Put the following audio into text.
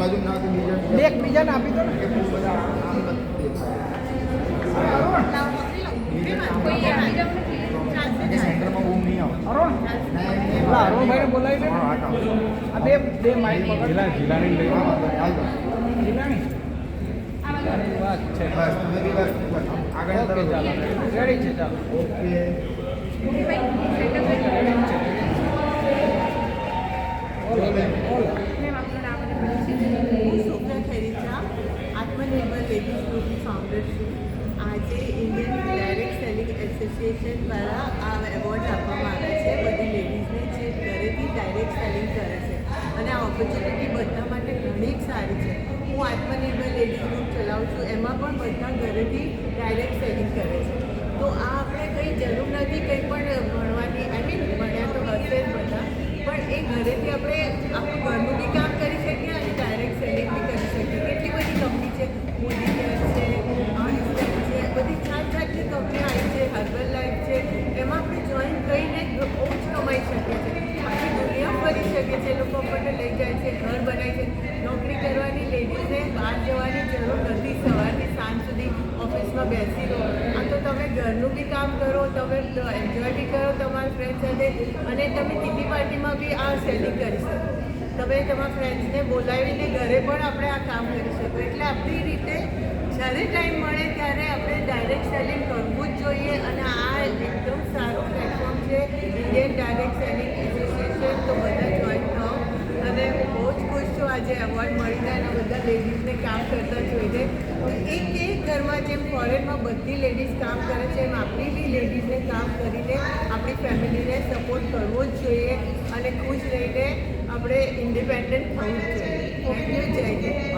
બાજુ ના તો એકબીજાને આપી દો ને. સેન્ટરમાં ઊંઘ નહીં આવે. અરુણભાઈને બોલાવી લે. આ બે માઇક પકડ. જિલ્લાની લઈ જિલ્લાની વાત છે. બસ તમે બી બસ આગળ ઓકે તરફ. ચાલો રેડી છે ચાલો. ઓકે હું સુપ્રિયા ખેરીચા આત્મનિર્ભર લેડીઝ ગ્રુપની ફાઉન્ડર છું. આજે ઇન્ડિયન ડાયરેક્ટ સેલિંગ એસોસિએશન દ્વારા આ એવોર્ડ આપવામાં આવ્યા છે બધી લેડીઝને જે ઘરેથી ડાયરેક્ટ સેલિંગ કરે છે અને આ ઓપોર્ચ્યુનિટી બધા માટે ઘણી જ સારી છે. હું આત્મનિર્ભર લેડીઝ ગ્રુપ ચલાવું છું, એમાં પણ બધા ઘરેથી ડાયરેક્ટ સેલિંગ કરે છે. તો આ આપણે કંઈ જરૂર નથી કંઈ પણ ભણવાની. આઈ મીન ભણ્યા તો હશે જ બધા, પણ એ ઘરેથી આપણે આપણું ઘરનું બી કામ કરી શકીએ અને ડાયરેક્ટ સેલિંગ બી કરી શકીએ. કેટલી બધી કંપની છે, મોદી કેર છે, ઇન્સ્ટેન્ટ છે, બધી જાત જાતની કંપની આવી છે, હર્બલ લાઈફ છે. એમાં આપણે જોઈન કરીને બહુ જ કમાઈ શકીએ છીએ. આખી દુનિયા ફરી શકીએ છીએ. લોકો આપણને લઈ જાય છે, ઘર બનાવે છે. નોકરી કરવાની લેડીઝને બહાર જવાની જરૂર નથી. સવારથી સાંજ સુધી ઓફિસમાં બેસી રહો. આ તો તમે ઘરનું બી કામ કરો, તમે એન્જોય બી કરો તમારા ફ્રેન્ડ સાથે, અને તમે કિટી પાર્ટીમાં બી આ સેલિંગ કરી શકો. તમે તમારા ફ્રેન્ડ્સને બોલાવીને ઘરે પણ આપણે આ કામ કરી શકો. એટલે આપણી રીતે જ્યારે ટાઈમ મળે ત્યારે આપણે ડાયરેક્ટ સેલિંગ કરવું જ જોઈએ. અને આ એકદમ સારો પ્લેટફોર્મ છે ઇન્ડિયન ડાયરેક્ટ સેલિંગ એસોસિએશન. તો બધા જોઈન થાઓ. અને હું બહુ જ ખુશ છું આજે એવોર્ડ મળી જાય અને બધા લેડીઝને કામ કરતા જોઈને. એક ઘરમાં જેમ ફોરેનમાં બધી લેડીઝ કામ કરે છે એમ આપણી બી લેડીઝને કામ કરીને આપણી ફેમિલીને સપોર્ટ કરવો જ જોઈએ અને ખુશ રહીને આપણે ઇન્ડિપેન્ડન્ટ થવું જ જોઈએ. Thank you. જય હિન્દ.